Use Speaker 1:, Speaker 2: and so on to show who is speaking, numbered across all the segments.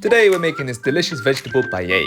Speaker 1: Today we're making this delicious vegetable paella.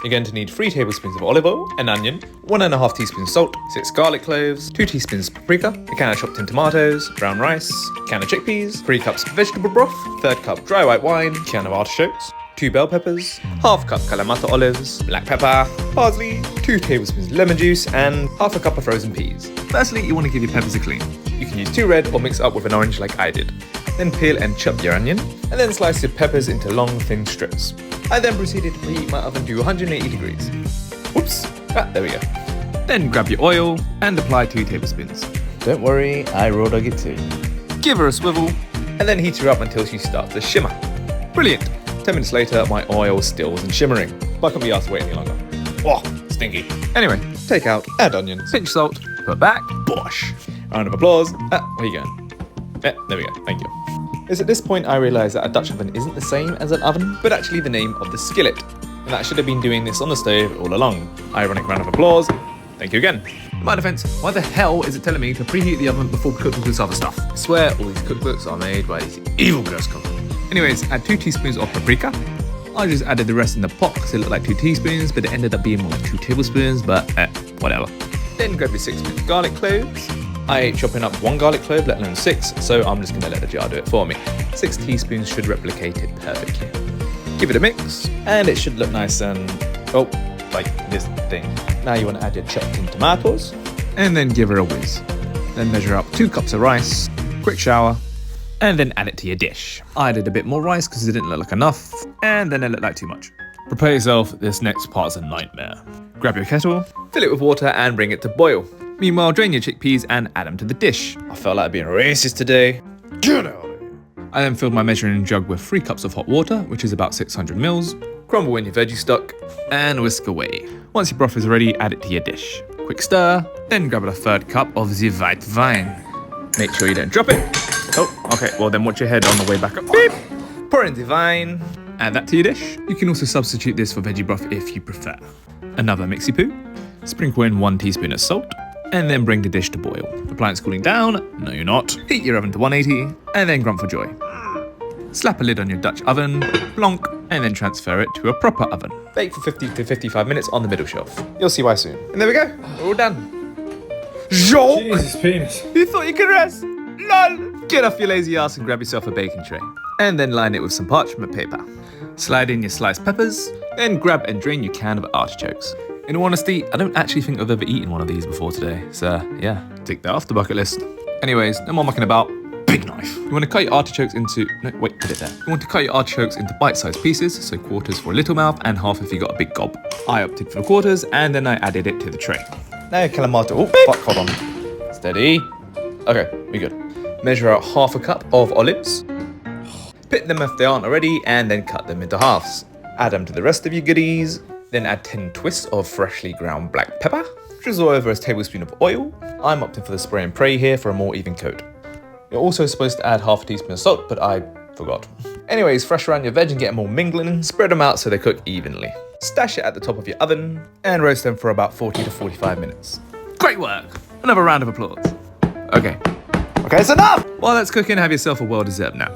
Speaker 1: You're going to need 3 tablespoons of olive oil, an onion, 1.5 teaspoons salt, 6 garlic cloves, 2 teaspoons paprika, a can of chopped in tomatoes, brown rice, a can of chickpeas, 3 cups vegetable broth, 1/3 cup dry white wine, a can of artichokes, 2 bell peppers, 1/2 cup Kalamata olives, black pepper, parsley, 2 tablespoons lemon juice, and 1/2 cup of frozen peas. Firstly, you want to give your peppers a clean. You can use 2 red or mix up with an orange like I did. Then peel and chop your onion, and then slice your peppers into long, thin strips. I then proceeded to preheat my oven to 180 degrees. Oops, there we go. Then grab your oil and apply 2 tablespoons. Don't worry, I raw dog it too. Give her a swivel, and then heat her up until she starts to shimmer. Brilliant! 10 minutes later, my oil still wasn't shimmering, but I couldn't be asked to wait any longer. Oh, stinky. Anyway, take out, add onions, pinch salt, put back, bosh. Round of applause. Where you going? There we go, thank you. It's at this point I realised that a Dutch oven isn't the same as an oven, but actually the name of the skillet. And that I should have been doing this on the stove all along. Ironic round of applause. Thank you again. In my defence, why the hell is it telling me to preheat the oven before cooking this other stuff? I swear all these cookbooks are made by these evil girls cook. Anyways, add 2 teaspoons of paprika. I just added the rest in the pot because it looked like 2 teaspoons, but it ended up being more like 2 tablespoons, but whatever. Then grab your 6 minced garlic cloves. I hate chopping up 1 garlic clove, let alone 6, so I'm just going to let the jar do it for me. 6 teaspoons should replicate it perfectly. Give it a mix, and it should look nice and, like this thing. Now you want to add your chopped in tomatoes, and then give her a whiz. Then measure up 2 cups of rice, quick shower, and then add it to your dish. I added a bit more rice because it didn't look like enough, and then it looked like too much. Prepare yourself, this next part's a nightmare. Grab your kettle, fill it with water, and bring it to boil. Meanwhile, drain your chickpeas and add them to the dish. I felt like being racist today. Get out of here. I then filled my measuring jug with 3 cups of hot water, which is about 600 mils. Crumble in your veggie stock and whisk away. Once your broth is ready, add it to your dish. Quick stir, then grab a 1/3 cup of the white wine. Make sure you don't drop it. Oh, okay, well then watch your head on the way back up. Beep. Pour in the wine, add that to your dish. You can also substitute this for veggie broth if you prefer. Another mixy poo. Sprinkle in 1 teaspoon of salt, and then bring the dish to boil. Appliance cooling down, no you're not. Heat your oven to 180, and then grunt for joy. Slap a lid on your Dutch oven, plonk, and then transfer it to a proper oven. Bake for 50 to 55 minutes on the middle shelf. You'll see why soon. And there we go, we're all done. Joke!
Speaker 2: Jesus, penis.
Speaker 1: You thought you could rest? LOL! Get off your lazy ass and grab yourself a baking tray. And then line it with some parchment paper. Slide in your sliced peppers, then grab and drain your can of artichokes. In all honesty, I don't actually think I've ever eaten one of these before today, so yeah, tick that off the bucket list. Anyways, no more mucking about. Big knife. You want to cut your artichokes into... No, wait, put it there. You want to cut your artichokes into bite-sized pieces, so quarters for a little mouth and half if you got a big gob. I opted for the quarters, and then I added it to the tray. Now Kalamata... Oh, fuck, hold on. Steady. Okay, we good. Measure out 1/2 cup of olives. Pit them if they aren't already, and then cut them into halves. Add them to the rest of your goodies. Then add 10 twists of freshly ground black pepper. Drizzle over a tablespoon of oil. I'm opting for the spray and pray here for a more even coat. You're also supposed to add 1/2 teaspoon of salt, but I forgot. Anyways, fresh around your veg and get them all mingling. Spread them out so they cook evenly. Stash it at the top of your oven and roast them for about 40 to 45 minutes. Great work! Another round of applause. Okay, it's enough! While that's cooking, have yourself a well-deserved nap.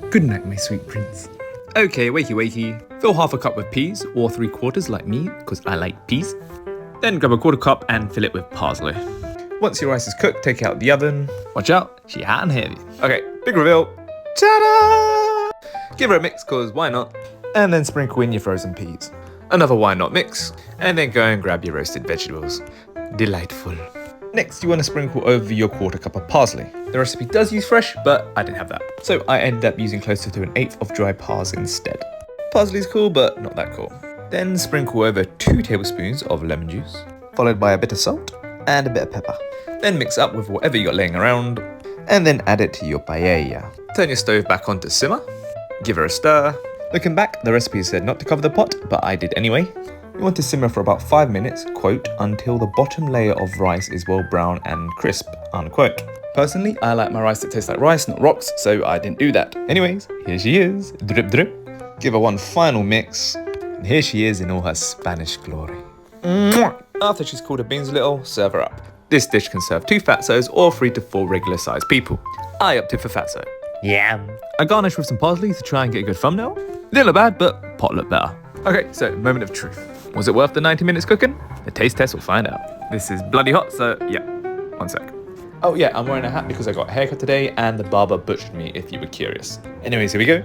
Speaker 1: Good night, my sweet prince. Okay, wakey. Fill 1/2 cup with peas, or 3/4 like me, because I like peas. Then grab a 1/4 cup and fill it with parsley. Once your rice is cooked, take it out of the oven. Watch out, she hot and heavy. Okay, big reveal. Ta-da! Give her a mix, cause why not? And then sprinkle in your frozen peas. Another why not mix, and then go and grab your roasted vegetables. Delightful. Next, you want to sprinkle over your 1/4 cup of parsley. The recipe does use fresh, but I didn't have that. So I ended up using closer to 1/8 of dry parsley instead. Parsley's cool, but not that cool. Then sprinkle over 2 tablespoons of lemon juice, followed by a bit of salt and a bit of pepper. Then mix up with whatever you got laying around, and then add it to your paella. Turn your stove back on to simmer, give her a stir. Looking back, the recipe said not to cover the pot, but I did anyway. You want to simmer for about 5 minutes, quote, until the bottom layer of rice is well brown and crisp, unquote. Personally, I like my rice to taste like rice, not rocks, so I didn't do that. Anyways, here she is, drip drip. Give her one final mix, and here she is in all her Spanish glory. After she's cooled her beans a little, serve her up. This dish can serve 2 fatzos or 3 to 4 regular sized people. I opted for fatso. Yum. I garnish with some parsley to try and get a good thumbnail. Little bad, but pot look better. Okay, so moment of truth. Was it worth the 90 minutes cooking? The taste test will find out. This is bloody hot, so yeah, 1 sec. Oh yeah, I'm wearing a hat because I got a haircut today and the barber butchered me, if you were curious. Anyways, here we go.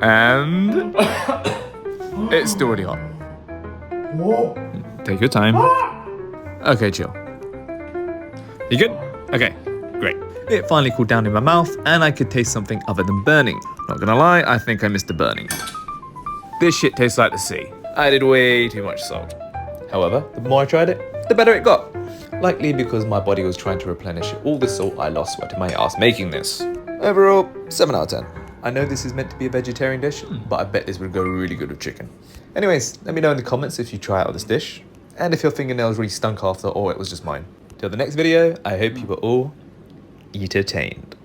Speaker 1: And it's still already hot. Take your time. Okay, chill. You good? Okay, great. It finally cooled down in my mouth and I could taste something other than burning. Not gonna lie, I think I missed the burning. This shit tastes like the sea. I did way too much salt. However, the more I tried it, the better it got. Likely because my body was trying to replenish all the salt I lost sweating my ass making this. Overall, 7 out of 10. I know this is meant to be a vegetarian dish, but I bet this would go really good with chicken. Anyways, let me know in the comments if you try out this dish, and if your fingernails really stunk after or it was just mine. Till the next video, I hope you were all entertained.